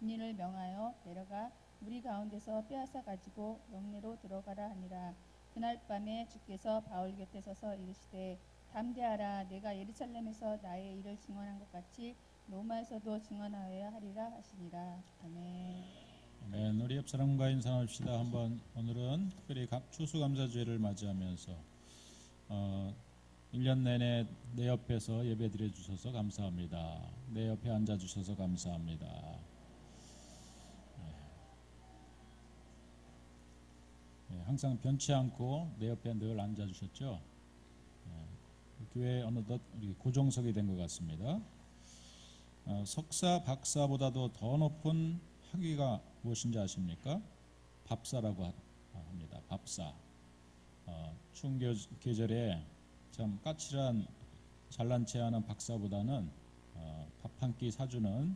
군인을 명하여 내려가 무리 가운데서 빼앗아 가지고 영내로 들어가라 하니라. 그날 밤에 주께서 바울 곁에 서서 이르시되 담대하라. 내가 예루살렘에서 나의 일을 증언한 것 같이 로마에서도 증언하여야 하리라 하시니라. 아멘. 네, 우리 옆 사람과 인사합시다. 한번 오늘은 특별히 추수감사주일을 맞이하면서 1년 내내 내 옆에서 예배드려 주셔서 감사합니다. 내 옆에 앉아 주셔서 감사합니다. 네, 항상 변치 않고 내 옆에 늘 앉아 주셨죠. 교회 어느덧 우리 고정석이 된 것 같습니다. 석사, 박사보다도 더 높은 학위가 무엇인지 아십니까? 밥사라고 합니다. 밥사. 추운 계절에 참 까칠한 잘난 체하는 박사보다는 밥 한 끼 사주는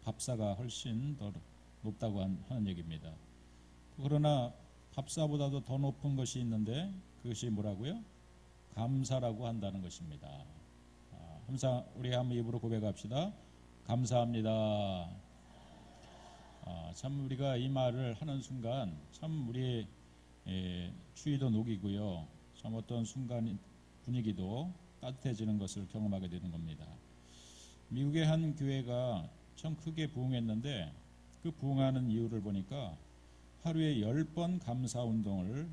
밥사가 훨씬 더 높다고 하는 얘기입니다. 그러나 밥사보다도 더 높은 것이 있는데 그것이 뭐라고요? 감사라고 한다는 것입니다. 항상 우리 한번 입으로 고백합시다. 감사합니다. 참 우리가 이 말을 하는 순간 참 우리의 추위도 녹이고요. 참 어떤 순간 분위기도 따뜻해지는 것을 경험하게 되는 겁니다. 미국의 한 교회가 참 크게 부흥했는데 그 부흥하는 이유를 보니까 하루에 10번 감사 운동을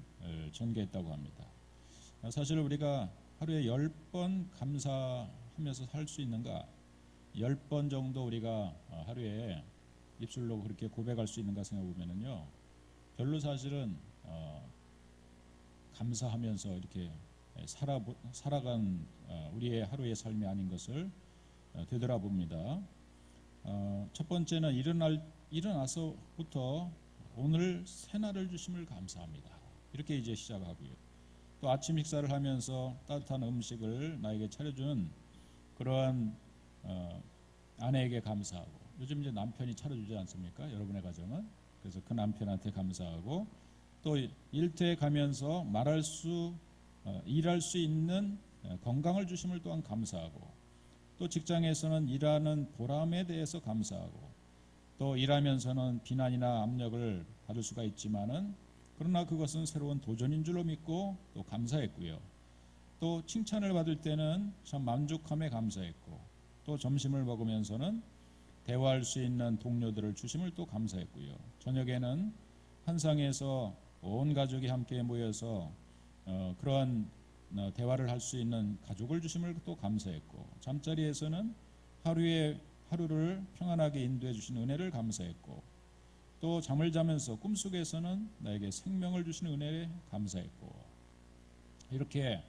전개했다고 합니다. 사실 우리가 하루에 10번 감사하면서 살 수 있는가? 10번 정도 우리가 하루에 입술로 그렇게 고백할 수 있는가 생각해 보면은요, 별로 사실은 감사하면서 이렇게 살아간 우리의 하루의 삶이 아닌 것을 되돌아봅니다. 첫 번째는 일어나서부터 오늘 새날을 주심을 감사합니다. 이렇게 이제 시작하고요. 또 아침 식사를 하면서 따뜻한 음식을 나에게 차려준 그러한 아내에게 감사하고, 요즘 이제 남편이 차려주지 않습니까? 여러분의 가정은. 그래서 그 남편한테 감사하고, 또 일터에 가면서 일할 수 있는 건강을 주심을 또한 감사하고, 또 직장에서는 일하는 보람에 대해서 감사하고, 또 일하면서는 비난이나 압력을 받을 수가 있지만은 그러나 그것은 새로운 도전인 줄로 믿고 또 감사했고요. 또 칭찬을 받을 때는 참 만족함에 감사했고, 또 점심을 먹으면서는 대화할 수 있는 동료들을 주심을 또 감사했고요. 저녁에는 한상에서 온 가족이 함께 모여서 그러한 대화를 할 수 있는 가족을 주심을 또 감사했고, 잠자리에서는 하루를 평안하게 인도해 주신 은혜를 감사했고, 또 잠을 자면서 꿈속에서는 나에게 생명을 주시는 은혜에 감사했고, 이렇게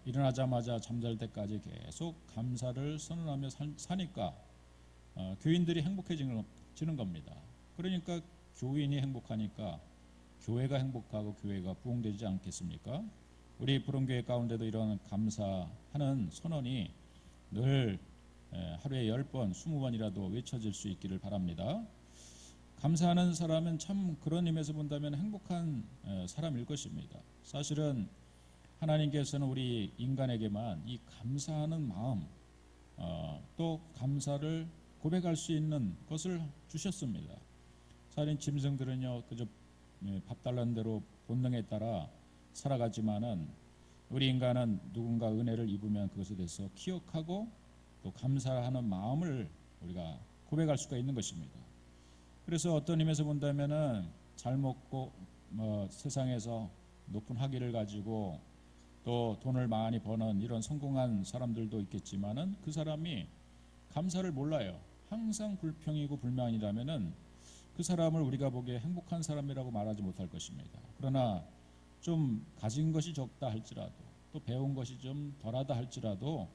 일어나자마자 잠잘 때까지 계속 감사를 선언하며 사니까 교인들이 행복해지는 겁니다. 그러니까 교인이 행복하니까 교회가 행복하고 교회가 부흥되지 않겠습니까? 우리 부흥교회 가운데도 이런 감사하는 선언이 늘 하루에 10번, 20번이라도 외쳐질 수 있기를 바랍니다. 감사하는 사람은 참 그런 의미에서 본다면 행복한 사람일 것입니다. 사실은 하나님께서는 우리 인간에게만 이 감사하는 마음, 또 감사를 고백할 수 있는 것을 주셨습니다. 사실 짐승들은요, 그저 밥 달라는 대로 본능에 따라 살아가지만은 우리 인간은 누군가 은혜를 입으면 그것에 대해서 기억하고 또 감사하는 마음을 우리가 고백할 수가 있는 것입니다. 그래서 어떤 의미에서 본다면은 잘 먹고 세상에서 높은 학위를 가지고 또 돈을 많이 버는 이런 성공한 사람들도 있겠지만은 그 사람이 감사를 몰라요. 항상 불평이고 불만이라면은 그 사람을 우리가 보기에 행복한 사람이라고 말하지 못할 것입니다. 그러나 좀 가진 것이 적다 할지라도, 또 배운 것이 좀 덜하다 할지라도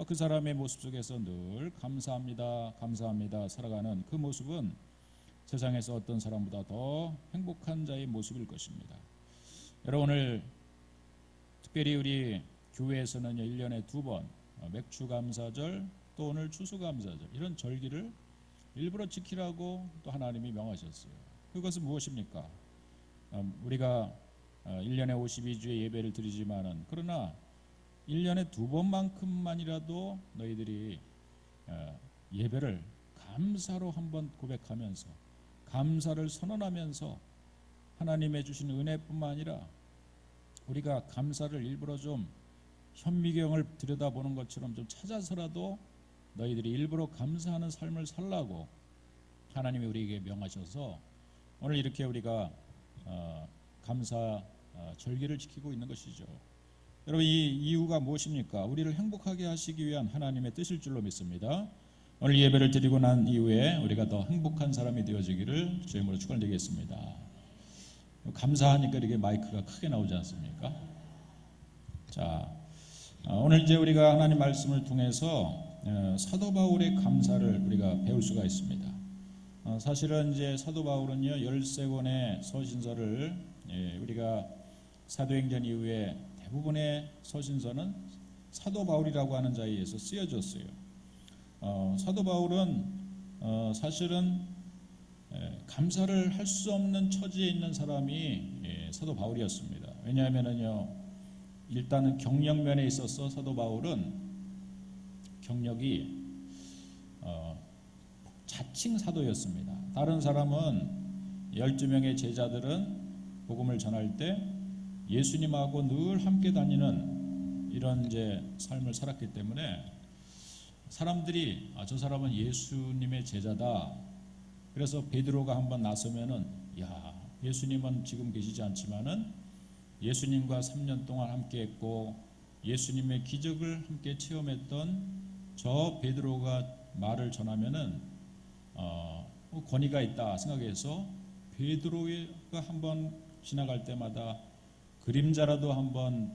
그 사람의 모습 속에서 늘 감사합니다, 감사합니다 살아가는 그 모습은 세상에서 어떤 사람보다 더 행복한 자의 모습일 것입니다. 여러분, 오늘 특별히 우리 교회에서는 1년에 2번 맥주감사절, 또 오늘 추수감사절, 이런 절기를 일부러 지키라고 또 하나님이 명하셨어요. 그것은 무엇입니까? 우리가 1년에 52주의 예배를 드리지만은, 그러나 1년에 2번만큼만이라도 너희들이 예배를 감사로 한번 고백하면서 감사를 선언하면서 하나님의 주신 은혜뿐만 아니라 우리가 감사를 일부러 좀 현미경을 들여다보는 것처럼 좀 찾아서라도 너희들이 일부러 감사하는 삶을 살라고 하나님이 우리에게 명하셔서 오늘 이렇게 우리가 감사 절기를 지키고 있는 것이죠. 여러분, 이 이유가 무엇입니까? 우리를 행복하게 하시기 위한 하나님의 뜻일 줄로 믿습니다. 오늘 예배를 드리고 난 이후에 우리가 더 행복한 사람이 되어지기를 주의 이름으로 축원드리겠습니다. 감사하니까 이렇게 마이크가 크게 나오지 않습니까? 자, 오늘 이제 우리가 하나님 말씀을 통해서 사도 바울의 감사를 우리가 배울 수가 있습니다. 사실은 이제 사도 바울은요 13권의 서신서를 우리가 사도행전 이후에 대부분의 서신서는 사도 바울이라고 하는 자에 의해서 쓰여졌어요. 사도 바울은 사실은 감사를 할 수 없는 처지에 있는 사람이 사도 바울이었습니다. 왜냐하면은요 일단은 경력면에 있어서 사도 바울은 경력이 자칭 사도였습니다. 다른 사람은 12명의 제자들은 복음을 전할 때 예수님하고 늘 함께 다니는 이런 이제 삶을 살았기 때문에 사람들이 저 사람은 예수님의 제자다. 그래서 베드로가 한번 나서면은 야, 예수님은 지금 계시지 않지만은 예수님과 3년 동안 함께 했고 예수님의 기적을 함께 체험했던 저 베드로가 말을 전하면은 권위가 있다 생각해서 베드로가 한번 지나갈 때마다 그림자라도 한번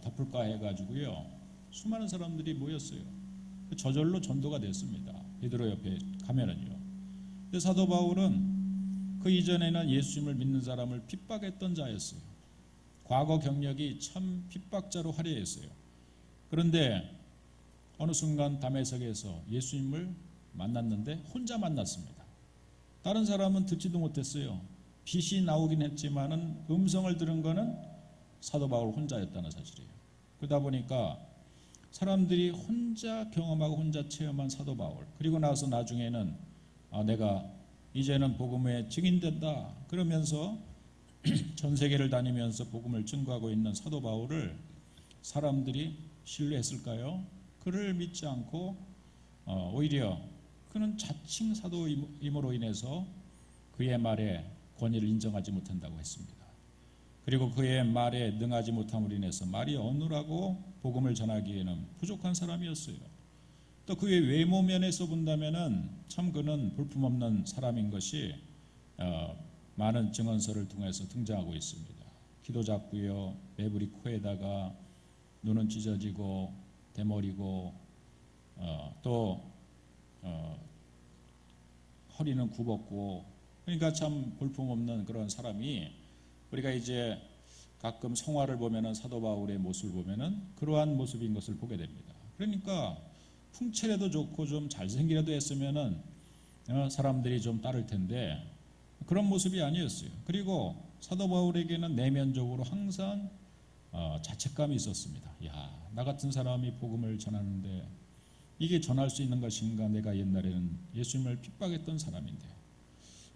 덮을까 해가지고요 수많은 사람들이 모였어요. 저절로 전도가 됐습니다. 베드로 옆에 가면은요. 근데 사도 바울은 그 이전에는 예수님을 믿는 사람을 핍박했던 자였어요. 과거 경력이 참 핍박자로 화려했어요. 그런데 어느 순간 다메섹에서 예수님을 만났는데 혼자 만났습니다. 다른 사람은 듣지도 못했어요. 빛이 나오긴 했지만은 음성을 들은 거는 사도 바울 혼자였다는 사실이에요. 그러다 보니까 사람들이 혼자 경험하고 혼자 체험한 사도 바울, 그리고 나서 나중에는 내가 이제는 복음의 증인된다 그러면서 전 세계를 다니면서 복음을 증거하고 있는 사도 바울을 사람들이 신뢰했을까요? 그를 믿지 않고 오히려 그는 자칭 사도임으로 인해서 그의 말에 권위를 인정하지 못한다고 했습니다. 그리고 그의 말에 능하지 못함으로 인해서 말이 어눌하고 복음을 전하기에는 부족한 사람이었어요. 또 그의 외모 면에서 본다면은 참 그는 볼품없는 사람인 것이 많은 증언서를 통해서 등장하고 있습니다. 키도 작고요, 매부리 코에다가 눈은 찢어지고 대머리고 또 허리는 굽었고, 그러니까 참 볼품없는 그런 사람이 우리가 이제 가끔 성화를 보면은 사도 바울의 모습을 보면은 그러한 모습인 것을 보게 됩니다. 그러니까 풍채라도 좋고 좀 잘생기라도 했으면은 사람들이 좀 따를 텐데 그런 모습이 아니었어요. 그리고 사도 바울에게는 내면적으로 항상 자책감이 있었습니다. 야, 나 같은 사람이 복음을 전하는데 이게 전할 수 있는 것인가? 내가 옛날에는 예수님을 핍박했던 사람인데.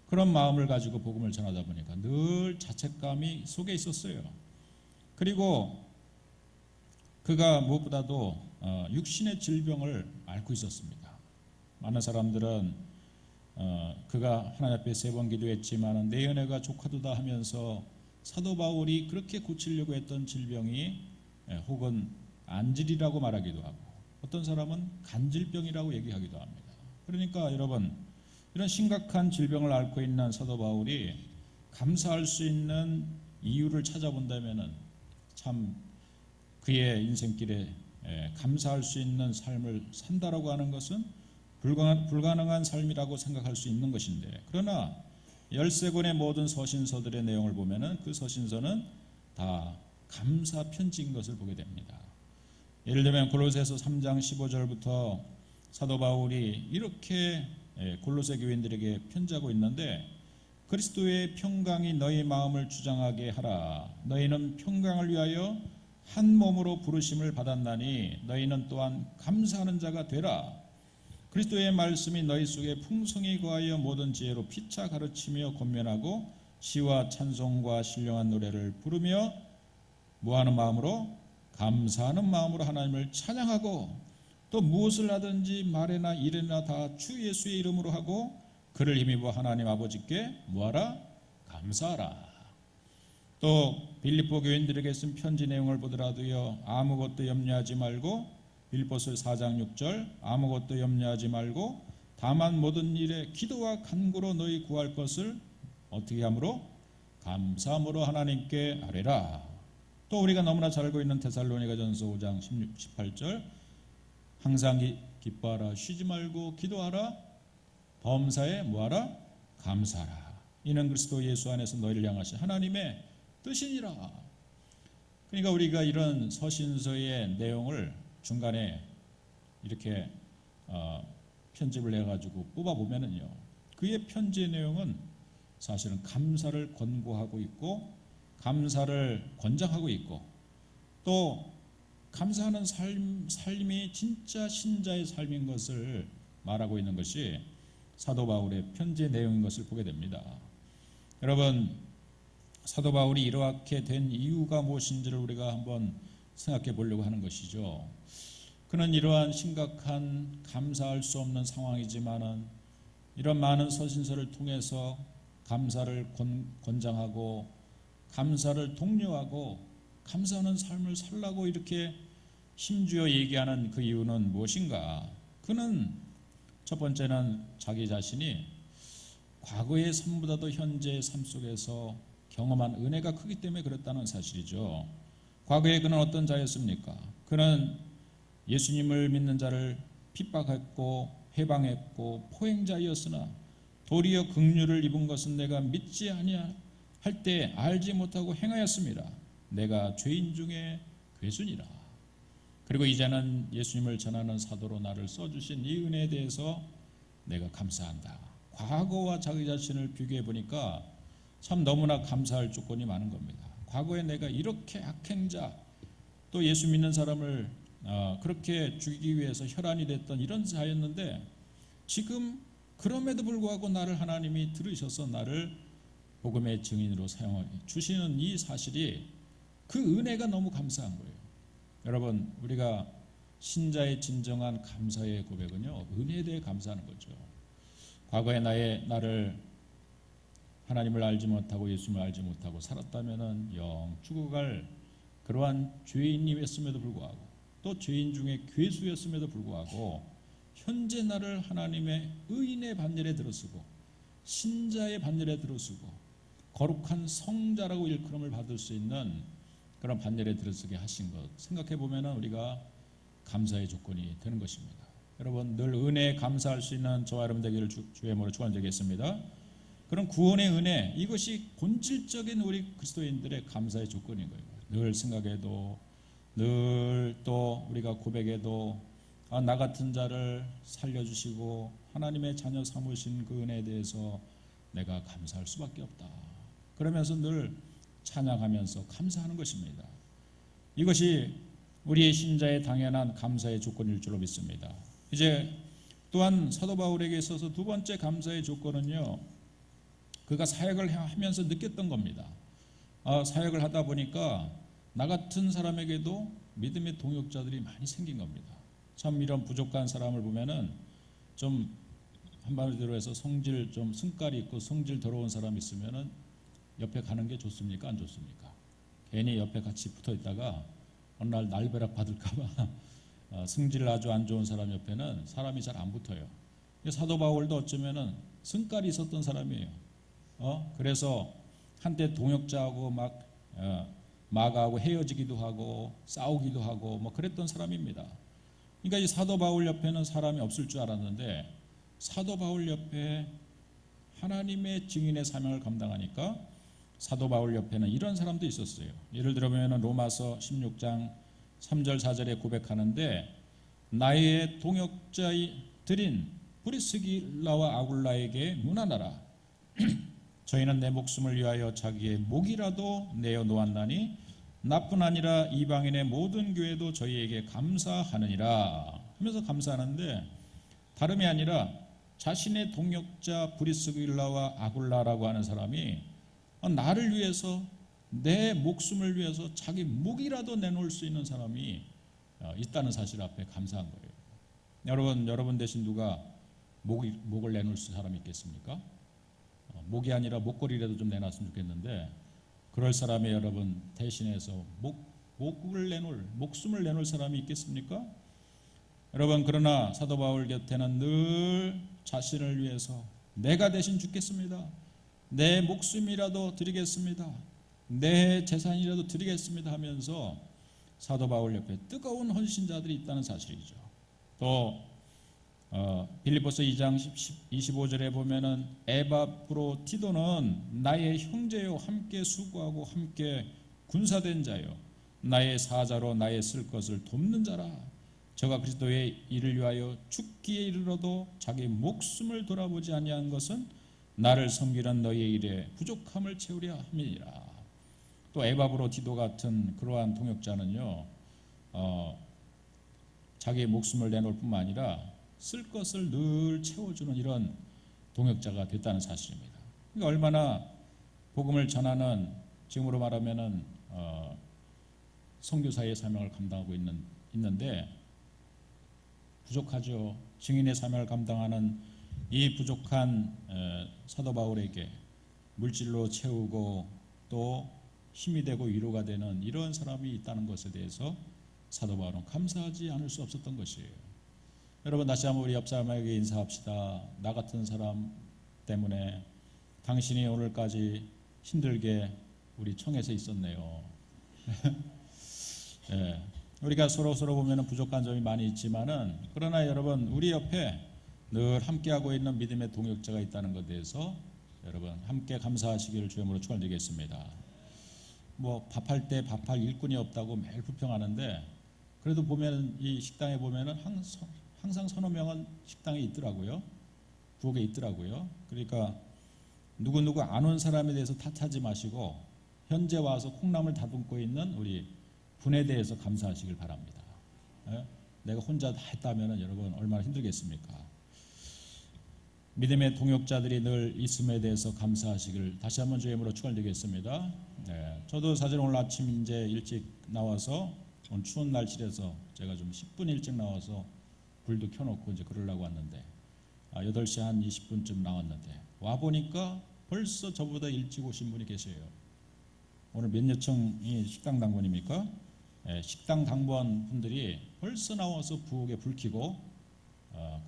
그런 마음을 가지고 복음을 전하다 보니까 늘 자책감이 속에 있었어요. 그리고 그가 무엇보다도 육신의 질병을 앓고 있었습니다. 많은 사람들은 그가 하나님 앞에 3번 기도했지만 내 은혜가 족하도다 하면서 사도 바울이 그렇게 고치려고 했던 질병이 혹은 안질이라고 말하기도 하고 어떤 사람은 간질병이라고 얘기하기도 합니다. 그러니까 여러분, 이런 심각한 질병을 앓고 있는 사도 바울이 감사할 수 있는 이유를 찾아본다면은 참 그의 인생길에 감사할 수 있는 삶을 산다라고 하는 것은 불가능한 삶이라고 생각할 수 있는 것인데, 그러나 13권의 모든 서신서들의 내용을 보면은 그 서신서는 다 감사 편지인 것을 보게 됩니다. 예를 들면 골로새서 3장 15절부터 사도 바울이 이렇게 골로새 교인들에게 편지하고 있는데, 그리스도의 평강이 너희 마음을 주장하게 하라. 너희는 평강을 위하여 한 몸으로 부르심을 받았나니 너희는 또한 감사하는 자가 되라. 그리스도의 말씀이 너희 속에 풍성히 거하여 모든 지혜로 피차 가르치며 권면하고 시와 찬송과 신령한 노래를 부르며 뭐하는 마음으로? 감사하는 마음으로 하나님을 찬양하고 또 무엇을 하든지 말이나 일이나 다 주 예수의 이름으로 하고 그를 힘입어 하나님 아버지께 뭐하라? 감사하라. 또 빌립보 교인들에게 쓴 편지 내용을 보더라도요, 아무것도 염려하지 말고, 빌립보서 4장 6절, 아무것도 염려하지 말고 다만 모든 일에 기도와 간구로 너희 구할 것을 어떻게 함으로? 감사함으로 하나님께 아뢰라. 또 우리가 너무나 잘 알고 있는 데살로니가전서 5장 16, 18절, 항상 기뻐하라, 쉬지 말고 기도하라, 범사에 뭐하라? 감사하라. 이는 그리스도 예수 안에서 너희를 향하신 하나님의 뜻이니라. 그러니까 우리가 이런 서신서의 내용을 중간에 이렇게 편집을 해가지고 뽑아보면은요, 그의 편지의 내용은 사실은 감사를 권고하고 있고 감사를 권장하고 있고 또 감사하는 삶이 진짜 신자의 삶인 것을 말하고 있는 것이 사도 바울의 편지의 내용인 것을 보게 됩니다. 여러분, 사도 바울이 이렇게 된 이유가 무엇인지를 우리가 한번 생각해 보려고 하는 것이죠. 그는 이러한 심각한 감사할 수 없는 상황이지만은 이런 많은 서신서를 통해서 감사를 권장하고 감사를 독려하고 감사하는 삶을 살라고 이렇게 힘주어 얘기하는 그 이유는 무엇인가? 그는 첫 번째는 자기 자신이 과거의 삶보다도 현재의 삶 속에서 경험한 은혜가 크기 때문에 그렇다는 사실이죠. 과거에 그는 어떤 자였습니까? 그는 예수님을 믿는 자를 핍박했고 해방했고 포행자였으나 도리어 긍휼을 입은 것은 내가 믿지 아니할 때 알지 못하고 행하였습니다. 내가 죄인 중에 괴순이라. 그리고 이제는 예수님을 전하는 사도로 나를 써주신 이 은혜에 대해서 내가 감사한다. 과거와 자기 자신을 비교해 보니까 참 너무나 감사할 조건이 많은 겁니다. 과거에 내가 이렇게 악행자, 또 예수 믿는 사람을 그렇게 죽이기 위해서 혈안이 됐던 이런 자였는데 지금 그럼에도 불구하고 나를 하나님이 들으셔서 나를 복음의 증인으로 사용해 주시는 이 사실이 그 은혜가 너무 감사한 거예요. 여러분, 우리가 신자의 진정한 감사의 고백은요, 은혜에 대해 감사하는 거죠. 과거에 나를 하나님을 알지 못하고 예수님을 알지 못하고 살았다면은 영 죽어갈 그러한 죄인이었음에도 불구하고 또 죄인 중에 괴수였음에도 불구하고 현재 나를 하나님의 의인의 반열에 들어쓰고 신자의 반열에 들어쓰고 거룩한 성자라고 일컬음을 받을 수 있는 그런 반열에 들어서게 하신 것 생각해 보면은 우리가 감사의 조건이 되는 것입니다. 여러분, 늘 은혜에 감사할 수 있는 저와 여러분 되기를 주의 이름으로 축원드리겠습니다. 그런 구원의 은혜, 이것이 본질적인 우리 그리스도인들의 감사의 조건인 거예요. 늘 생각해도 늘 또 우리가 고백해도 나 같은 자를 살려주시고 하나님의 자녀 삼으신 그 은혜에 대해서 내가 감사할 수밖에 없다. 그러면서 늘 찬양하면서 감사하는 것입니다. 이것이 우리의 신자의 당연한 감사의 조건일 줄로 믿습니다. 이제 또한 사도 바울에게 있어서 두 번째 감사의 조건은요, 그가 사역을 하면서 느꼈던 겁니다. 사역을 하다 보니까 나 같은 사람에게도 믿음의 동역자들이 많이 생긴 겁니다. 참 이런 부족한 사람을 보면은 좀 한마디로 해서 성질 좀 승깔이 있고 성질 더러운 사람 있으면은 옆에 가는 게 좋습니까? 안 좋습니까? 괜히 옆에 같이 붙어 있다가 어느 날 날벼락 받을까봐 성질 아주 안 좋은 사람 옆에는 사람이 잘 안 붙어요. 사도 바울도 어쩌면은 승깔이 있었던 사람이에요. 그래서 한때 동역자하고 막 마가하고 헤어지기도 하고 싸우기도 하고 뭐 그랬던 사람입니다. 그러니까 이 사도 바울 옆에는 사람이 없을 줄 알았는데 사도 바울 옆에 하나님의 증인의 사명을 감당하니까 사도 바울 옆에는 이런 사람도 있었어요. 예를 들어보면 로마서 16장 3절 4절에 고백하는데 나의 동역자들인 브리스길라와 아굴라에게 문안하라. 저희는 내 목숨을 위하여 자기의 목이라도 내어 놓았나니 나뿐 아니라 이방인의 모든 교회도 저희에게 감사하느니라 하면서 감사하는데 다름이 아니라 자신의 동역자 브리스길라와 아굴라라고 하는 사람이 나를 위해서, 내 목숨을 위해서 자기 목이라도 내놓을 수 있는 사람이 있다는 사실 앞에 감사한 거예요. 여러분 대신 누가 목을 내놓을 수 사람이 있겠습니까? 목이 아니라 목걸이라도 좀 내놨으면 좋겠는데, 그럴 사람이 여러분 대신해서 목숨을 내놓을 사람이 있겠습니까? 여러분, 그러나 사도 바울 곁에는 늘 자신을 위해서 내가 대신 죽겠습니다, 내 목숨이라도 드리겠습니다, 내 재산이라도 드리겠습니다 하면서 사도 바울 옆에 뜨거운 헌신자들이 있다는 사실이죠. 또 빌립보서 2장 25절에 보면은 에바프로디도는 나의 형제요, 함께 수고하고 함께 군사된 자요, 나의 사자로 나의 쓸 것을 돕는 자라. 저가 그리스도의 일을 위하여 죽기에 이르러도 자기 목숨을 돌아보지 아니한 것은 나를 섬기는 너희의 일에 부족함을 채우려 함이니라. 또 에바브로디도 같은 그러한 동역자는요, 자기의 목숨을 내놓을 뿐만 아니라 쓸 것을 늘 채워주는 이런 동역자가 됐다는 사실입니다. 그러니까 얼마나 복음을 전하는, 지금으로 말하면은 선교사의 사명을 감당하고 있는데 부족하죠. 증인의 사명을 감당하는 이 부족한 사도 바울에게 물질로 채우고 또 힘이 되고 위로가 되는 이런 사람이 있다는 것에 대해서 사도 바울은 감사하지 않을 수 없었던 것이에요. 여러분, 다시 한번 우리 옆 사람에게 인사합시다. 나 같은 사람 때문에 당신이 오늘까지 힘들게 우리 청에서 있었네요. 예, 우리가 서로 보면 부족한 점이 많이 있지만은, 그러나 여러분, 우리 옆에 늘 함께하고 있는 믿음의 동역자가 있다는 것에 대해서 여러분 함께 감사하시기를 주님으로 축원드리겠습니다. 밥할 때 밥할 일꾼이 없다고 매일 불평하는데, 그래도 보면 이 식당에 보면은 항상 서너 명은 식당에 있더라고요. 부엌에 있더라고요. 그러니까 누구 안 온 사람에 대해서 탓하지 마시고 현재 와서 콩나물 다듬고 있는 우리 분에 대해서 감사하시길 바랍니다. 내가 혼자 다 했다면 여러분 얼마나 힘들겠습니까? 믿음의 동역자들이 늘 있음에 대해서 감사하시길 다시 한번 주의 이름으로 축원드리겠습니다. 저도 사실 오늘 아침 이제 일찍 나와서, 오늘 추운 날씨라서 제가 좀 10분 일찍 나와서 불도 켜놓고 이제 그러려고 왔는데 8시 한 20분쯤 나왔는데 와 보니까 벌써 저보다 일찍 오신 분이 계세요. 오늘 몇 여층이 식당 당번입니까? 식당 당번 분들이 벌써 나와서 부엌에 불 켜고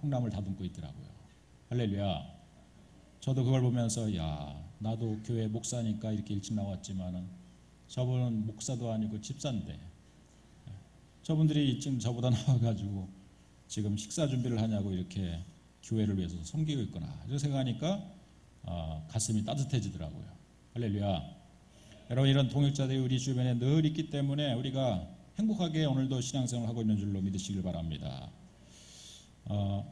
콩나물 다듬고 있더라고요. 할렐루야. 저도 그걸 보면서 나도 교회 목사니까 이렇게 일찍 나왔지만은 저분은 목사도 아니고 집사인데 저분들이 지금 저보다 나와가지고 지금 식사 준비를 하냐고 이렇게 교회를 위해서 섬기고 있구나 이렇게 생각하니까 가슴이 따뜻해지더라고요. 할렐루야. 여러분, 이런 동역자들이 우리 주변에 늘 있기 때문에 우리가 행복하게 오늘도 신앙생활을 하고 있는 줄로 믿으시길 바랍니다.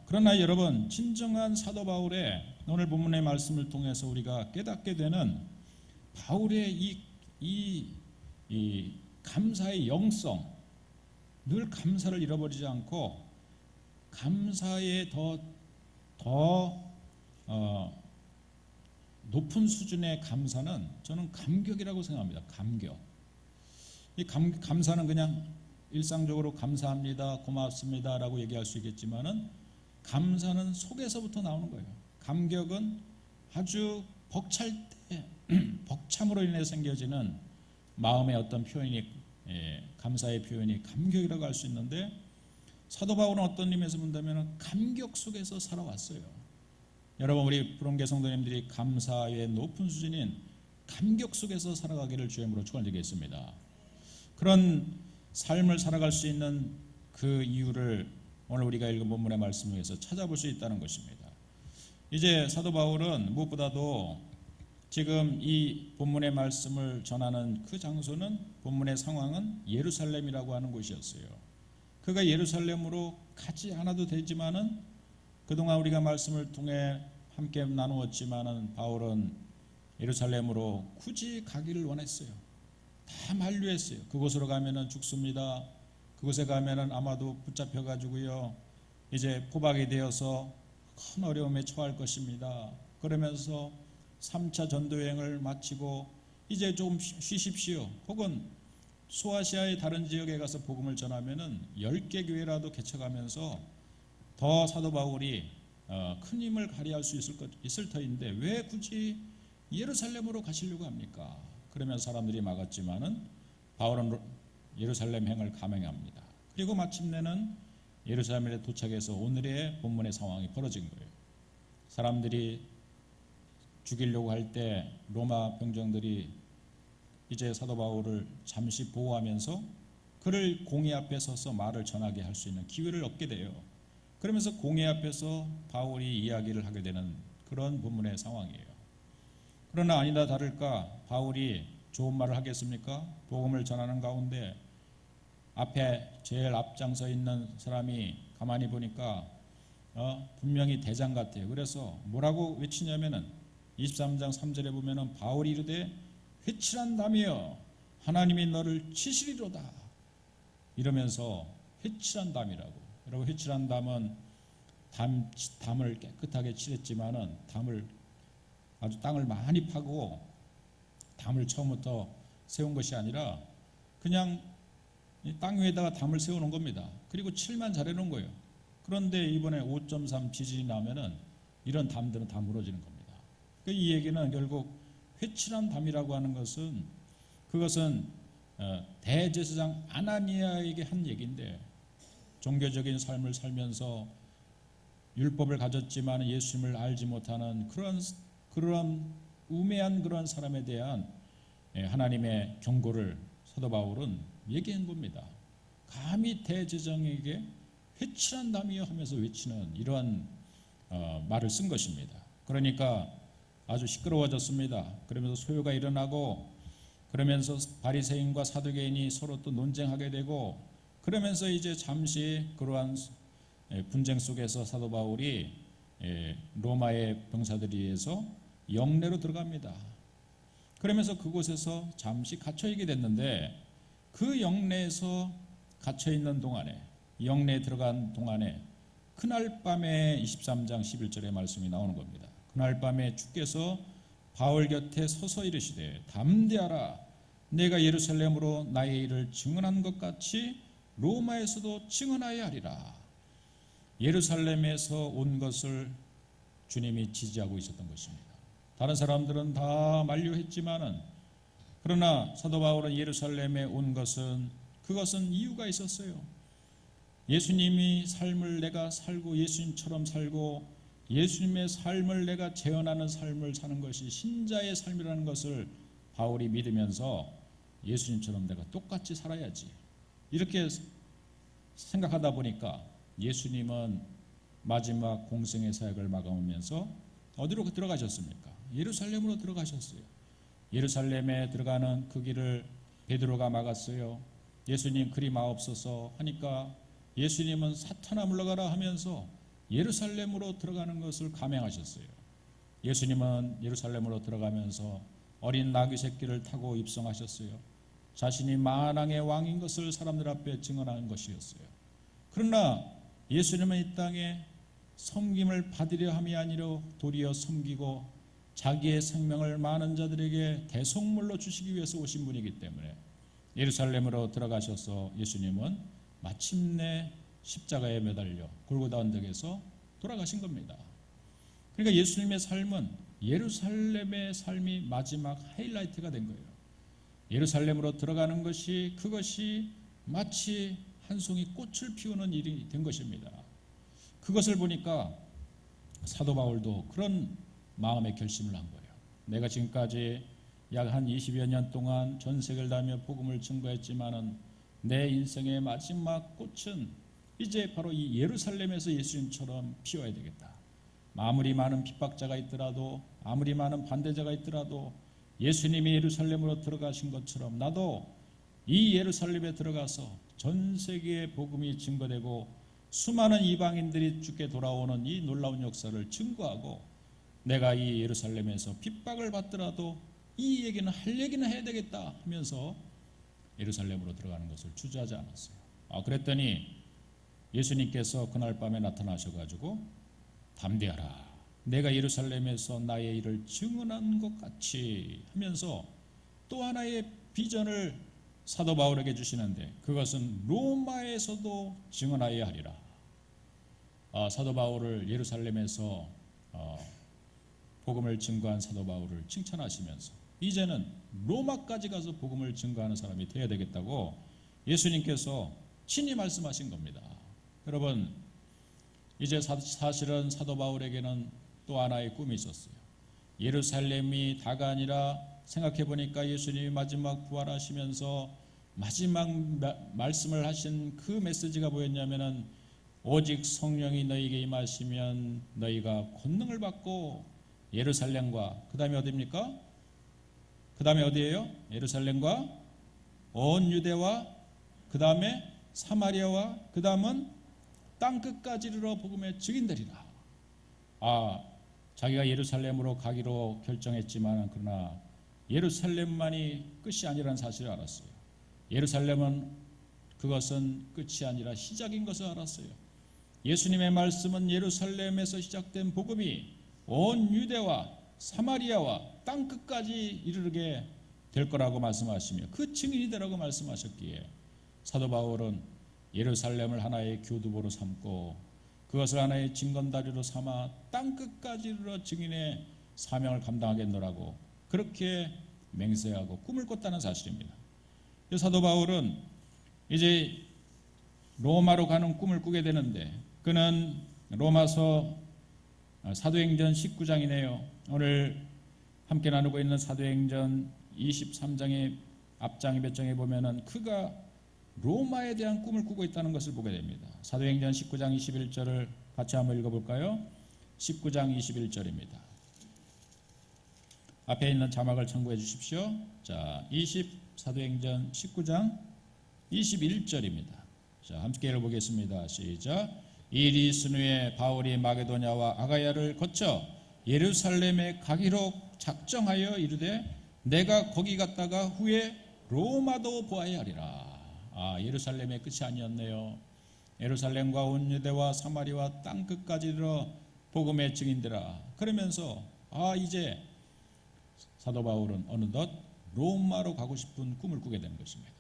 그러나 여러분, 진정한 사도 바울의 오늘 본문의 말씀을 통해서 우리가 깨닫게 되는 바울의 이 감사의 영성, 늘 감사를 잃어버리지 않고 감사의 더 높은 수준의 감사는 저는 감격이라고 생각합니다. 감격. 이 감사는 그냥 일상적으로 감사합니다, 고맙습니다라고 얘기할 수 있겠지만은 감사는 속에서부터 나오는 거예요. 감격은 아주 벅찰 때 벅참으로 인해 생겨지는 마음의 어떤 표현이, 감사의 표현이 감격이라고 할 수 있는데, 사도 바울은 어떤 의미에서 본다면 감격 속에서 살아왔어요. 여러분, 우리 부흥계 성도님들이 감사의 높은 수준인 감격 속에서 살아가기를 주님으로 축원드리겠습니다. 그런 삶을 살아갈 수 있는 그 이유를 오늘 우리가 읽은 본문의 말씀을 통해서 찾아볼 수 있다는 것입니다. 이제 사도 바울은 무엇보다도 지금 이 본문의 말씀을 전하는 그 장소는, 본문의 상황은 예루살렘이라고 하는 곳이었어요. 그가 예루살렘으로 가지 않아도 되지만은 그동안 우리가 말씀을 통해 함께 나누었지만은 바울은 예루살렘으로 굳이 가기를 원했어요. 다 만류했어요. 그곳으로 가면은 죽습니다. 그곳에 가면은 아마도 붙잡혀 가지고요 이제 포박이 되어서 큰 어려움에 처할 것입니다. 그러면서 3차 전도 여행을 마치고 이제 좀 쉬십시오. 혹은 소아시아의 다른 지역에 가서 복음을 전하면은 10개 교회라도 개척하면서 더 사도 바울이 큰 힘을 발휘할 수 있을 터인데 왜 굳이 예루살렘으로 가시려고 합니까? 그러면 사람들이 막았지만은 바울은 예루살렘 행을 감행합니다. 그리고 마침내는 예루살렘에 도착해서 오늘의 본문의 상황이 벌어진 거예요. 사람들이 죽이려고 할 때 로마 병정들이 이제 사도 바울을 잠시 보호하면서 그를 공회 앞에 서서 말을 전하게 할 수 있는 기회를 얻게 돼요. 그러면서 공회 앞에서 바울이 이야기를 하게 되는 그런 본문의 상황이에요. 그러나 아니다 다를까 바울이 좋은 말을 하겠습니까? 복음을 전하는 가운데 앞에 제일 앞장서 있는 사람이 가만히 보니까 분명히 대장 같아요. 그래서 뭐라고 외치냐면은 23장 3절에 보면은 바울이 이르되 회칠한 담이여 하나님이 너를 치시리로다 이러면서 회칠한 담이라고. 여러분 회칠한 담은 담을 깨끗하게 칠했지만은 담을 아주 땅을 많이 파고 담을 처음부터 세운 것이 아니라 그냥 땅 위에다가 담을 세우는 겁니다. 그리고 칠만 잘해놓은 거예요. 그런데 이번에 5.3 지진이 나면은 이런 담들은 다 무너지는 겁니다. 이 얘기는 결국 회칠한 담이라고 하는 것은 그것은 대제사장 아나니아에게 한 얘기인데 종교적인 삶을 살면서 율법을 가졌지만 예수님을 알지 못하는 그런 우매한 그런 사람에 대한 하나님의 경고를 사도 바울은 얘기한 겁니다. 감히 대제사장에게 회칠한 담이여 하면서 외치는 이러한 말을 쓴 것입니다. 그러니까 아주 시끄러워졌습니다. 그러면서 소요가 일어나고 그러면서 바리새인과 사두개인이 서로 또 논쟁하게 되고 그러면서 이제 잠시 그러한 분쟁 속에서 사도 바울이 로마의 병사들에 의해서 영내로 들어갑니다. 그러면서 그곳에서 잠시 갇혀 있게 됐는데 그 영내에서 갇혀 있는 동안에 영내에 들어간 동안에 그날 밤에 23장 11절의 말씀이 나오는 겁니다. 그날 밤에 주께서 바울 곁에 서서 이르시되 담대하라 내가 예루살렘으로 나의 일을 증언한 것 같이 로마에서도 증언하여야 하리라. 예루살렘에서 온 것을 주님이 지지하고 있었던 것입니다. 다른 사람들은 다 만류했지만은 그러나 사도 바울은 예루살렘에 온 것은 그것은 이유가 있었어요. 예수님이 삶을 내가 살고 예수님처럼 살고 예수님의 삶을 내가 재현하는 삶을 사는 것이 신자의 삶이라는 것을 바울이 믿으면서 예수님처럼 내가 똑같이 살아야지 이렇게 생각하다 보니까 예수님은 마지막 공생의 사역을 마감하면서 어디로 들어가셨습니까? 예루살렘으로 들어가셨어요. 예루살렘에 들어가는 그 길을 베드로가 막았어요. 예수님 그리 마옵소서 하니까 예수님은 사탄아 물러가라 하면서 예루살렘으로 들어가는 것을 감행하셨어요. 예수님은 예루살렘으로 들어가면서 어린 나귀 새끼를 타고 입성하셨어요. 자신이 만왕의 왕인 것을 사람들 앞에 증언한 것이었어요. 그러나 예수님은 이 땅에 섬김을 받으려 함이 아니라 도리어 섬기고 자기의 생명을 많은 자들에게 대속물로 주시기 위해서 오신 분이기 때문에 예루살렘으로 들어가셔서 예수님은 마침내 십자가에 매달려 골고다 언덕에서 돌아가신 겁니다. 그러니까 예수님의 삶은 예루살렘의 삶이 마지막 하이라이트가 된 거예요. 예루살렘으로 들어가는 것이 그것이 마치 한 송이 꽃을 피우는 일이 된 것입니다. 그것을 보니까 사도 바울도 그런 마음의 결심을 한 거예요. 내가 지금까지 약 한 20여 년 동안 전 세계를 다니며 복음을 증거했지만은 내 인생의 마지막 꽃은 이제 바로 이 예루살렘에서 예수님처럼 피워야 되겠다. 아무리 많은 핍박자가 있더라도 아무리 많은 반대자가 있더라도 예수님이 예루살렘으로 들어가신 것처럼 나도 이 예루살렘에 들어가서 전 세계의 복음이 증거되고 수많은 이방인들이 주께 돌아오는 이 놀라운 역사를 증거하고 내가 이 예루살렘에서 핍박을 받더라도 이 얘기는 할 얘기는 해야 되겠다 하면서 예루살렘으로 들어가는 것을 주저하지 않았어요. 그랬더니 예수님께서 그날 밤에 나타나셔가지고 담대하라, 내가 예루살렘에서 나의 일을 증언한 것 같이 하면서 또 하나의 비전을 사도 바울에게 주시는데, 그것은 로마에서도 증언하여야 하리라. 사도 바울을 예루살렘에서 복음을 증거한 사도 바울을 칭찬하시면서 이제는 로마까지 가서 복음을 증거하는 사람이 되어야 되겠다고 예수님께서 친히 말씀하신 겁니다. 여러분, 이제 사실은 사도 바울에게는 또 하나의 꿈이 있었어요. 예루살렘이 다가 아니라, 생각해 보니까 예수님이 마지막 부활하시면서 마지막 말씀을 하신 그 메시지가 뭐였냐면은, 오직 성령이 너희에게 임하시면 너희가 권능을 받고 예루살렘과, 그 다음에 어디입니까? 그 다음에 어디예요? 예루살렘과 온 유대와, 그 다음에 사마리아와, 그 다음은 땅끝까지 이르러 복음의 증인되리라. 자기가 예루살렘으로 가기로 결정했지만, 그러나 예루살렘만이 끝이 아니라는 사실을 알았어요. 예루살렘은, 그것은 끝이 아니라 시작인 것을 알았어요. 예수님의 말씀은 예루살렘에서 시작된 복음이 온 유대와 사마리아와 땅끝까지 이르게 될 거라고 말씀하시며 그 증인이 되라고 말씀하셨기에, 사도 바울은 예루살렘을 하나의 교두보로 삼고 그것을 하나의 증거다리로 삼아 땅끝까지 이르러 증인의 사명을 감당하겠노라고 그렇게 맹세하고 꿈을 꿨다는 사실입니다. 사도 바울은 이제 로마로 가는 꿈을 꾸게 되는데, 그는 로마서 사도행전 19장이네요. 오늘 함께 나누고 있는 사도행전 23장의 앞장의 몇 장에 보면은 그가 로마에 대한 꿈을 꾸고 있다는 것을 보게 됩니다. 사도행전 19장 21절을 같이 한번 읽어볼까요? 19장 21절입니다. 앞에 있는 자막을 참고해 주십시오. 자, 사도행전 19장 21절입니다. 자, 함께 읽어보겠습니다. 시작. 이 일이 있은 후에 바울이 마게도냐와 아가야를 거쳐 예루살렘에 가기로 작정하여 이르되, 내가 거기 갔다가 후에 로마도 보아야 하리라. 예루살렘의 끝이 아니었네요. 예루살렘과 온 유대와 사마리아와 땅끝까지 이르러 복음의 증인되라. 그러면서 이제 사도 바울은 어느덧 로마로 가고 싶은 꿈을 꾸게 되는 것입니다.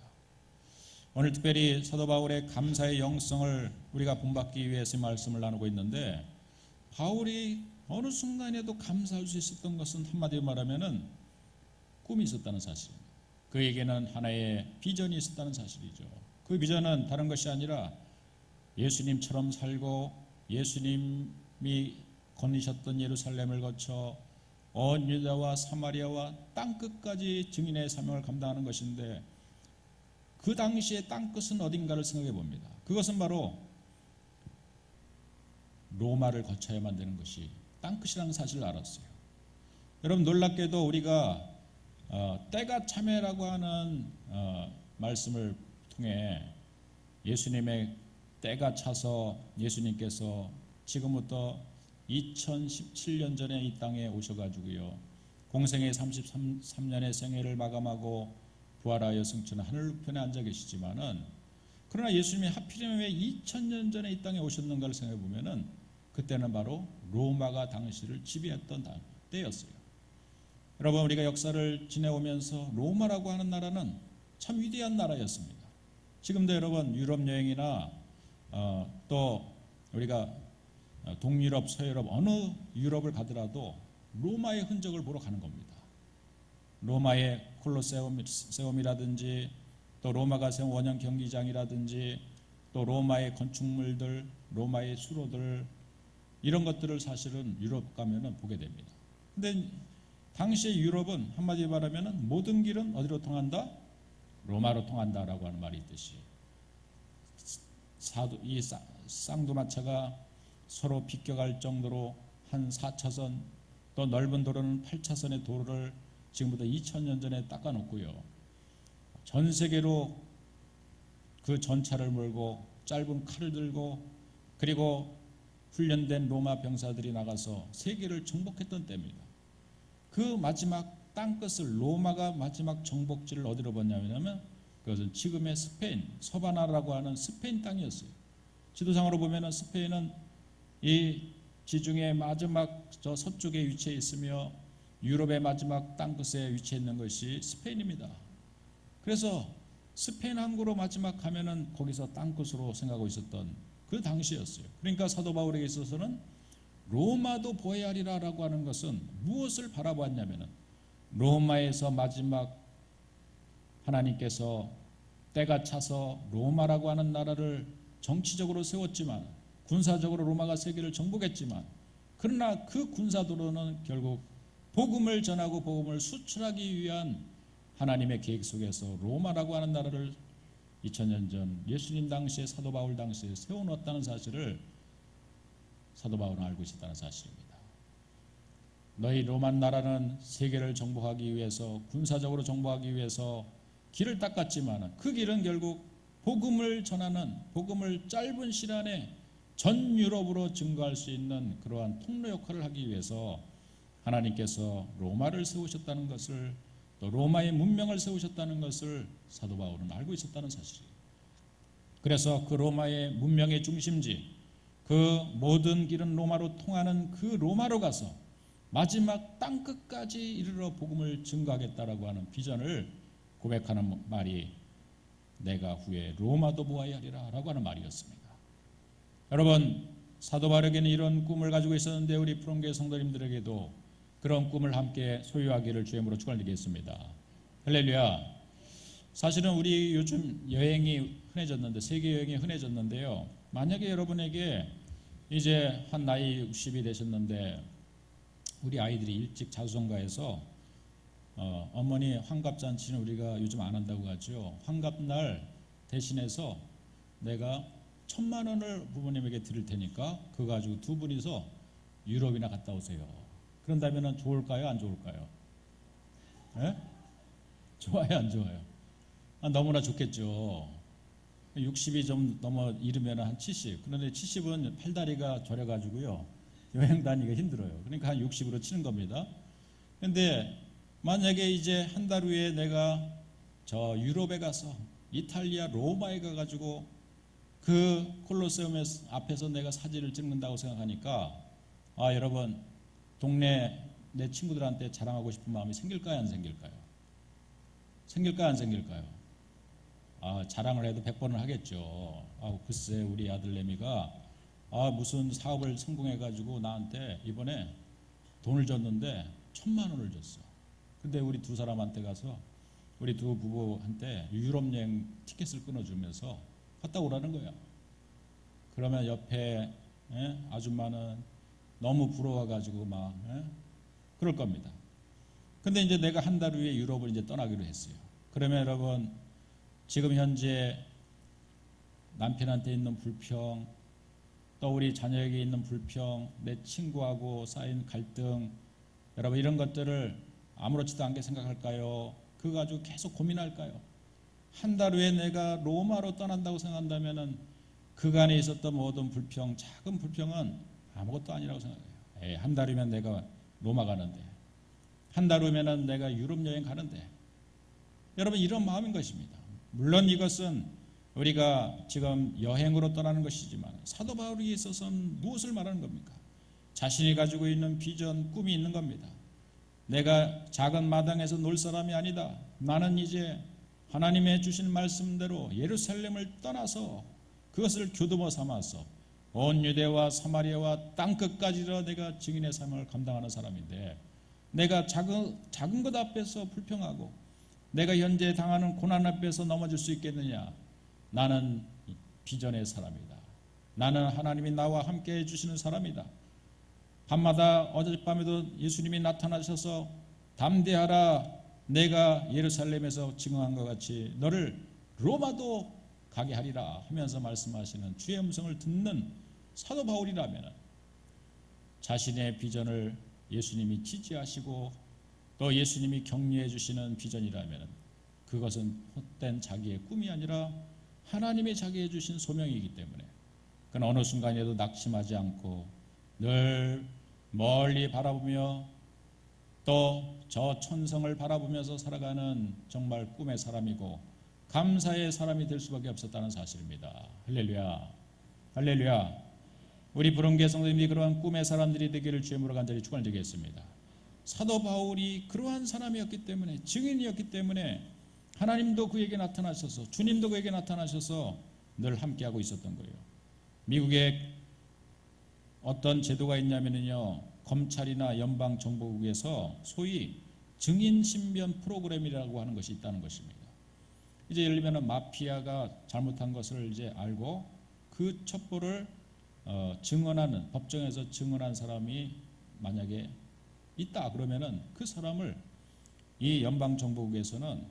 오늘 특별히 사도 바울의 감사의 영성을 우리가 본받기 위해서 말씀을 나누고 있는데, 바울이 어느 순간에도 감사할 수 있었던 것은 한마디로 말하면은 꿈이 있었다는 사실입니다. 그에게는 하나의 비전이 있었다는 사실이죠. 그 비전은 다른 것이 아니라 예수님처럼 살고 예수님이 거니셨던 예루살렘을 거쳐 온 유다와 사마리아와 땅끝까지 증인의 사명을 감당하는 것인데, 그 당시의 땅끝은 어딘가를 생각해 봅니다. 그것은 바로 로마를 거쳐야만 되는 것이 땅끝이라는 사실을 알았어요. 여러분, 놀랍게도 우리가 때가 참회라고 하는 말씀을 통해 예수님의 때가 차서 예수님께서 지금부터 2017년 전에 이 땅에 오셔가지고요, 공생의 33년의 생애를 마감하고 부활하여 승천한 하늘편에 앉아 계시지만은, 그러나 예수님이 하필이면 왜 2000년 전에 이 땅에 오셨는가를 생각해 보면은 그때는 바로 로마가 당시를 지배했던 때였어요. 여러분, 우리가 역사를 지내오면서 로마라고 하는 나라는 참 위대한 나라였습니다. 지금도 여러분 유럽 여행이나 또 우리가 동유럽, 서유럽 어느 유럽을 가더라도 로마의 흔적을 보러 가는 겁니다. 로마의 콜로세움이라든지 또 로마가 세운 원형 경기장이라든지 또 로마의 건축물들, 로마의 수로들, 이런 것들을 사실은 유럽 가면은 보게 됩니다. 근데 당시의 유럽은 한마디로 말하면은 모든 길은 어디로 통한다? 로마로 통한다라고 하는 말이 있듯이, 이 쌍두마차가 서로 비껴갈 정도로 한 4차선, 또 넓은 도로는 8차선의 도로를 지금부터 2000년 전에 닦아놓고요, 전 세계로 그 전차를 몰고 짧은 칼을 들고, 그리고 훈련된 로마 병사들이 나가서 세계를 정복했던 때입니다. 그 마지막 땅끝을, 로마가 마지막 정복지를 어디로 봤냐면 그것은 지금의 스페인, 서바나라고 하는 스페인 땅이었어요. 지도상으로 보면은 스페인은 이 지중해 마지막 저 서쪽에 위치해 있으며 유럽의 마지막 땅끝에 위치해 있는 것이 스페인입니다. 그래서 스페인 항구로 마지막 가면은 거기서 땅끝으로 생각하고 있었던 그 당시였어요. 그러니까 사도 바울에게 있어서는 로마도 보아야 하리라라고 하는 것은 무엇을 바라보았냐면은 로마에서 마지막 하나님께서 때가 차서 로마라고 하는 나라를 정치적으로 세웠지만 군사적으로 로마가 세계를 정복했지만 그러나 그 군사도로는 결국 복음을 전하고 복음을 수출하기 위한 하나님의 계획 속에서 로마라고 하는 나라를 2000년 전 예수님 당시에 사도 바울 당시에 세워놓았다는 사실을 사도 바울은 알고 있었다는 사실입니다. 너희 로마 나라는 세계를 정복하기 위해서 군사적으로 정복하기 위해서 길을 닦았지만 그 길은 결국 복음을 전하는 복음을 짧은 시간 안에 전 유럽으로 증거할 수 있는 그러한 통로 역할을 하기 위해서 하나님께서 로마를 세우셨다는 것을 또 로마의 문명을 세우셨다는 것을 사도 바울은 알고 있었다는 사실이에요. 그래서 그 로마의 문명의 중심지 그 모든 길은 로마로 통하는 그 로마로 가서 마지막 땅끝까지 이르러 복음을 증거하겠다라고 하는 비전을 고백하는 말이 내가 후에 로마도 보아야 하리라 라고 하는 말이었습니다. 여러분 사도 바울에게는 이런 꿈을 가지고 있었는데 우리 푸른교회 성도님들에게도 그런 꿈을 함께 소유하기를 주임으로 축원드리겠습니다. 할렐루야. 사실은 우리 요즘 여행이 흔해졌는데 세계 여행이 흔해졌는데요. 만약에 여러분에게 이제 한 나이 60이 되셨는데 우리 아이들이 일찍 자수성가해서 어머니 환갑잔치는 우리가 요즘 안 한다고 하죠. 환갑날 대신해서 내가 1,000만 원을 부모님에게 드릴 테니까 그거 가지고 두 분이서 유럽이나 갔다 오세요. 그런다면 좋을까요? 안 좋을까요? 예? 좋아요? 안 좋아요? 너무나 좋겠죠. 60이 좀 넘어 이르면 한 70. 그런데 70은 팔다리가 저려가지고요. 여행 다니기가 힘들어요. 그러니까 한 60으로 치는 겁니다. 그런데 만약에 이제 한 달 후에 내가 저 유럽에 가서 이탈리아 로마에 가가지고 그 콜로세움 앞에서 내가 사진을 찍는다고 생각하니까 여러분 동네 내 친구들한테 자랑하고 싶은 마음이 생길까요? 안 생길까요? 생길까요? 안 생길까요? 자랑을 해도 100번을 하겠죠. 글쎄 우리 아들내미가 무슨 사업을 성공해가지고 나한테 이번에 돈을 줬는데 1,000만 원을 줬어. 근데 우리 두 사람한테 가서 우리 두 부부한테 유럽 여행 티켓을 끊어주면서 갔다 오라는 거야. 그러면 옆에 아줌마는 너무 부러워가지고 막 그럴 겁니다. 근데 이제 내가 한 달 후에 유럽을 이제 떠나기로 했어요. 그러면 여러분 지금 현재 남편한테 있는 불평, 또 우리 자녀에게 있는 불평, 내 친구하고 쌓인 갈등, 여러분 이런 것들을 아무렇지도 않게 생각할까요? 그거 가지고 계속 고민할까요? 한 달 후에 내가 로마로 떠난다고 생각한다면은 그간에 있었던 모든 불평, 작은 불평은 아무것도 아니라고 생각해요. 한 달 후면 내가 로마 가는데, 한 달 후면은 내가 유럽 여행 가는데, 여러분 이런 마음인 것입니다. 물론 이것은 우리가 지금 여행으로 떠나는 것이지만 사도 바울에게 있어서는 무엇을 말하는 겁니까? 자신이 가지고 있는 비전, 꿈이 있는 겁니다. 내가 작은 마당에서 놀 사람이 아니다. 나는 이제 하나님의 주신 말씀대로 예루살렘을 떠나서 그것을 교두보 삼아서 온 유대와 사마리아와 땅끝까지로 내가 증인의 삶을 감당하는 사람인데 내가 작은 것 앞에서 불평하고 내가 현재 당하는 고난 앞에서 넘어질 수 있겠느냐? 나는 비전의 사람이다. 나는 하나님이 나와 함께 해주시는 사람이다. 밤마다 어젯밤에도 예수님이 나타나셔서 담대하라 내가 예루살렘에서 증언한 것 같이 너를 로마도 가게 하리라 하면서 말씀하시는 주의 음성을 듣는 사도 바울이라면 자신의 비전을 예수님이 지지하시고 또 예수님이 격려해 주시는 비전이라면 그것은 헛된 자기의 꿈이 아니라 하나님이 자기해 주신 소명이기 때문에 그는 어느 순간에도 낙심하지 않고 늘 멀리 바라보며 또 저 천성을 바라보면서 살아가는 정말 꿈의 사람이고 감사의 사람이 될 수밖에 없었다는 사실입니다. 할렐루야. 할렐루야. 우리 부흥계 성도님들이 그러한 꿈의 사람들이 되기를 주님으로 간절히 축원드리겠습니다. 사도 바울이 그러한 사람이었기 때문에, 증인이었기 때문에 하나님도 그에게 나타나셔서, 주님도 그에게 나타나셔서 늘 함께하고 있었던 거예요. 미국에 어떤 제도가 있냐면요, 검찰이나 연방정보국에서 소위 증인 신변 프로그램이라고 하는 것이 있다는 것입니다. 이제 예를 들면 마피아가 잘못한 것을 이제 알고 그 첩보를 증언하는, 법정에서 증언한 사람이 만약에 있다 그러면은 그 사람을 이 연방정보국에서는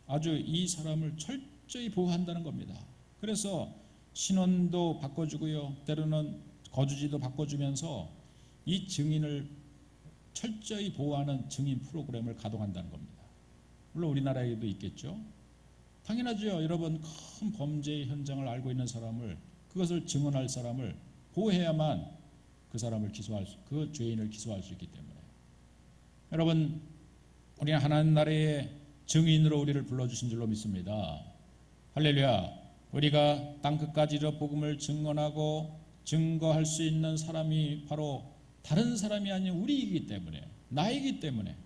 아주 이 사람을 철저히 보호한다는 겁니다. 그래서 신원도 바꿔주고요, 때로는 거주지도 바꿔주면서 이 증인을 철저히 보호하는 증인 프로그램을 가동한다는 겁니다. 물론 우리나라에도 있겠죠. 당연하죠. 여러분, 큰 범죄 현장을 알고 있는 사람을, 그것을 증언할 사람을 보호해야만 그 사람을 그 죄인을 기소할 수 있기 때문에, 여러분, 우리는 하나님 나라의 증인으로 우리를 불러주신 줄로 믿습니다. 할렐루야. 우리가 땅끝까지 이르러 복음을 증언하고 증거할 수 있는 사람이 바로 다른 사람이 아닌 우리이기 때문에, 나이기 때문에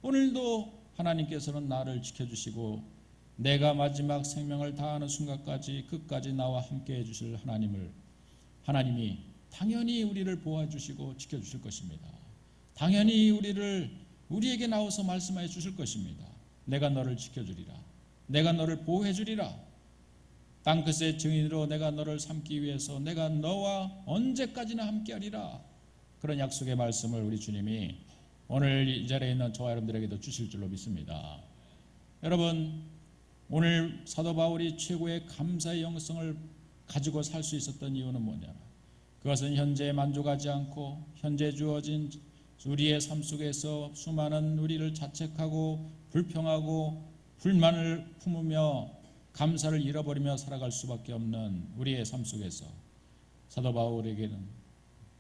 오늘도 하나님께서는 나를 지켜주시고 내가 마지막 생명을 다하는 순간까지 끝까지 나와 함께 해주실 하나님이 당연히 우리를 보호해주시고 지켜주실 것입니다. 당연히 우리에게 나와서 말씀해 주실 것입니다. 내가 너를 지켜주리라. 내가 너를 보호해주리라. 땅끝의 증인으로 내가 너를 삼기 위해서 내가 너와 언제까지나 함께하리라. 그런 약속의 말씀을 우리 주님이 오늘 이 자리에 있는 저와 여러분들에게도 주실 줄로 믿습니다. 여러분, 오늘 사도 바울이 최고의 감사의 영성을 가지고 살 수 있었던 이유는 뭐냐면, 그것은 현재에 만족하지 않고 현재 주어진 우리의 삶 속에서 수많은 우리를 자책하고 불평하고 불만을 품으며 감사를 잃어버리며 살아갈 수밖에 없는 우리의 삶 속에서 사도 바울에게는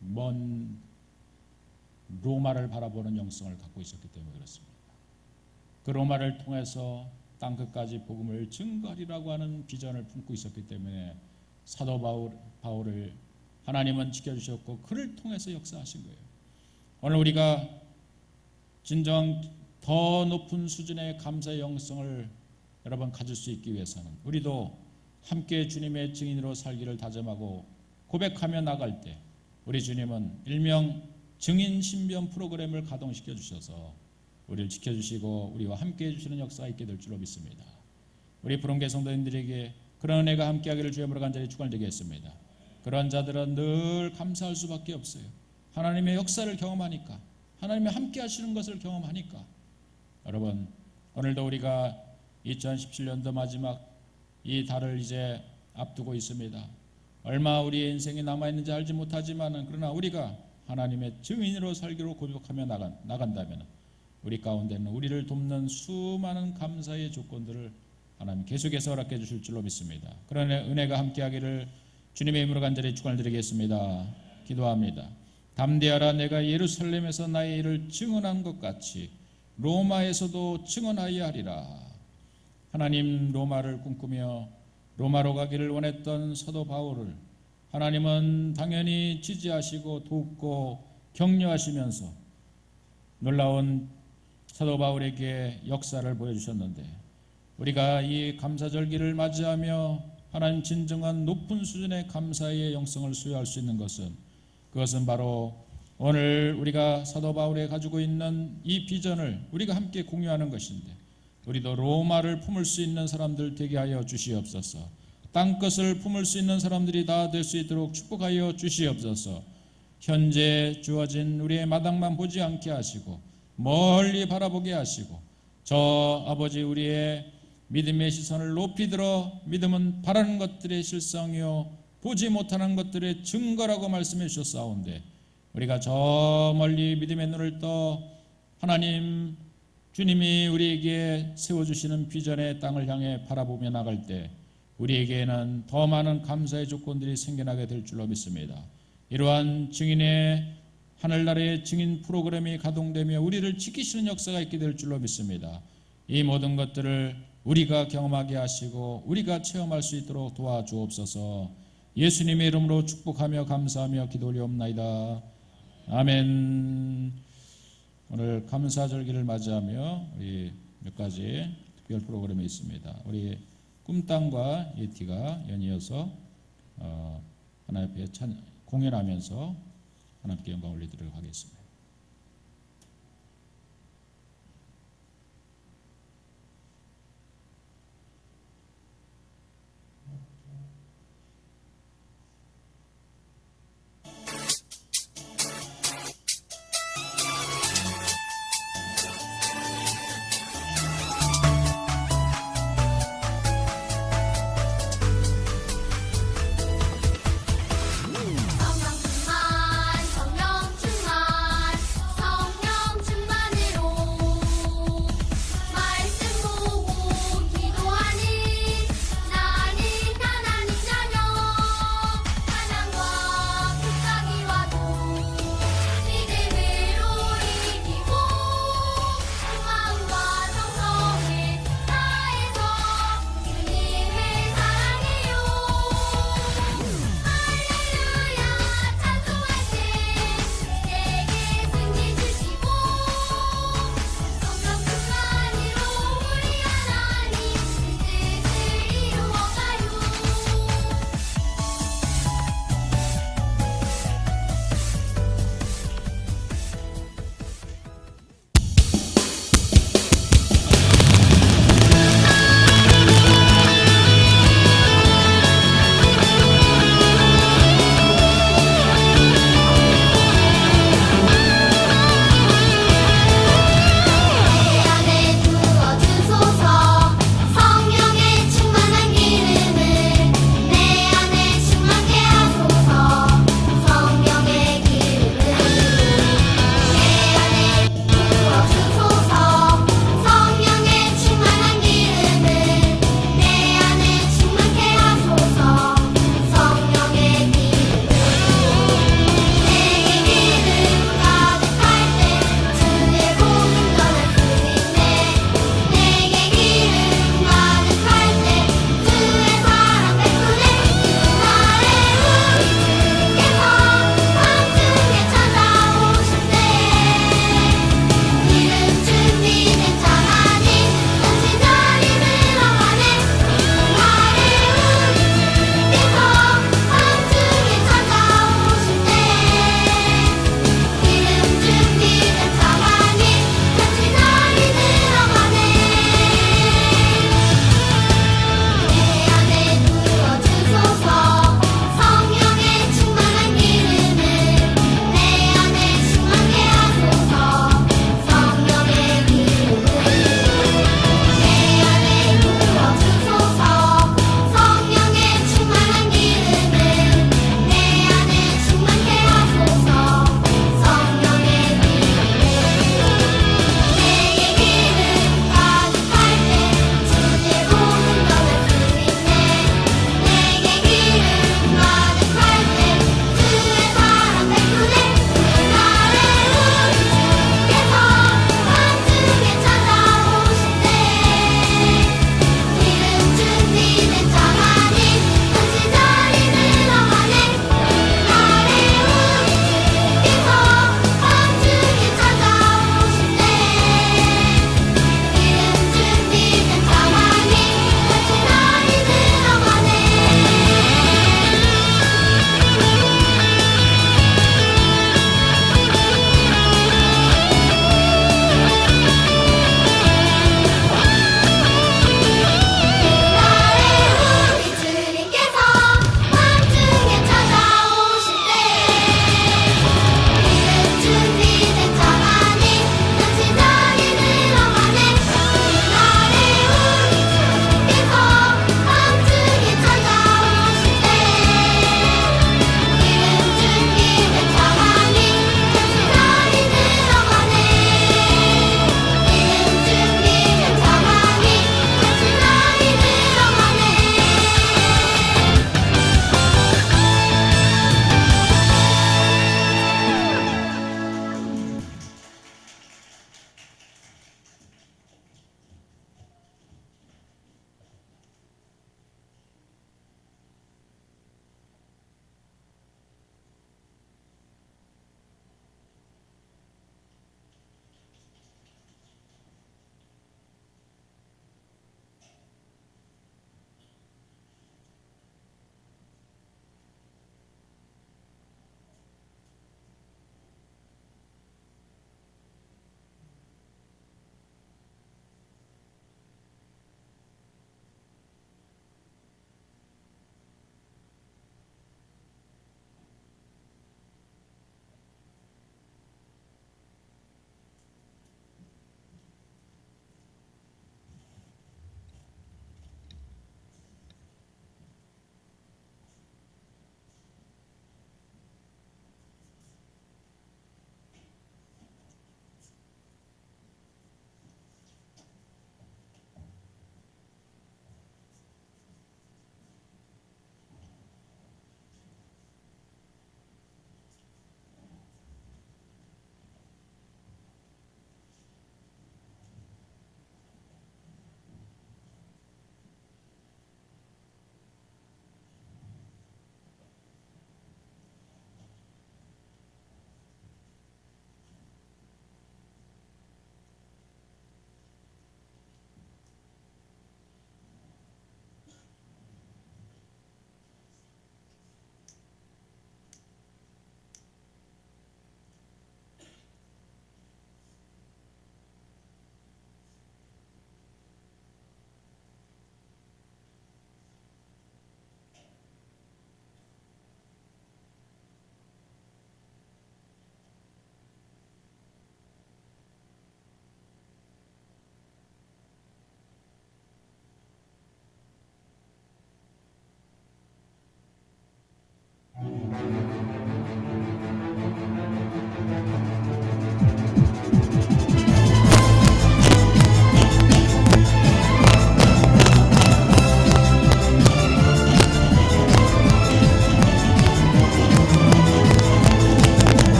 먼 로마를 바라보는 영성을 갖고 있었기 때문에 그렇습니다. 그 로마를 통해서 땅끝까지 복음을 증거하리라고 하는 비전을 품고 있었기 때문에 사도 바울을 하나님은 지켜주셨고 그를 통해서 역사하신 거예요. 오늘 우리가 진정 더 높은 수준의 감사의 영성을 여러분 가질 수 있기 위해서는 우리도 함께 주님의 증인으로 살기를 다짐하고 고백하며 나갈 때 우리 주님은 일명 증인 신변 프로그램을 가동시켜 주셔서 우리를 지켜주시고 우리와 함께 해주시는 역사가 있게 될 줄로 믿습니다. 우리 부흥계 성도님들에게 그런 은혜가 함께하기를 주님으로 간절히 축원드리겠습니다. 그런 자들은 늘 감사할 수밖에 없어요. 하나님의 역사를 경험하니까, 하나님의 함께 하시는 것을 경험하니까. 여러분, 오늘도 우리가 2017년도 마지막 이 달을 이제 앞두고 있습니다. 얼마 우리의 인생이 남아있는지 알지 못하지만 그러나 우리가 하나님의 증인으로 살기로 고백하며 나간다면 우리 가운데는 우리를 돕는 수많은 감사의 조건들을 하나님 계속해서 허락해 주실 줄로 믿습니다. 그런 은혜가 함께하기를 주님의 이름으로 간절히 축원드리겠습니다. 기도합니다. 담대하라. 내가 예루살렘에서 나의 일을 증언한 것 같이 로마에서도 증언하여 하리라. 하나님, 로마를 꿈꾸며 로마로 가기를 원했던 사도 바울을 하나님은 당연히 지지하시고 돕고 격려하시면서 놀라운 사도 바울에게 역사를 보여주셨는데, 우리가 이 감사절기를 맞이하며 하나님 진정한 높은 수준의 감사의 영성을 수여할 수 있는 그것은 바로 오늘 우리가 사도 바울이 가지고 있는 이 비전을 우리가 함께 공유하는 것인데, 우리도 로마를 품을 수 있는 사람들 되게 하여 주시옵소서. 땅끝을 품을 수 있는 사람들이 다 될 수 있도록 축복하여 주시옵소서. 현재 주어진 우리의 마당만 보지 않게 하시고 멀리 바라보게 하시고, 저 아버지 우리의 믿음의 시선을 높이 들어 믿음은 바라는 것들의 실상이요 보지 못하는 것들의 증거라고 말씀해 주셨사온데, 우리가 저 멀리 믿음의 눈을 떠 하나님 주님이 우리에게 세워주시는 비전의 땅을 향해 바라보며 나갈 때 우리에게는 더 많은 감사의 조건들이 생겨나게 될 줄로 믿습니다. 이러한 증인의 하늘나라의 증인 프로그램이 가동되며 우리를 지키시는 역사가 있게 될 줄로 믿습니다. 이 모든 것들을 우리가 경험하게 하시고 우리가 체험할 수 있도록 도와주옵소서. 예수님의 이름으로 축복하며 감사하며 기도 올리옵나이다. 아멘. 오늘 감사절기를 맞이하며 우리 몇 가지 특별 프로그램이 있습니다. 우리 꿈땅과 예티가 연이어서 하나님 앞에 공연하면서 하나님께 영광 올리도록 하겠습니다.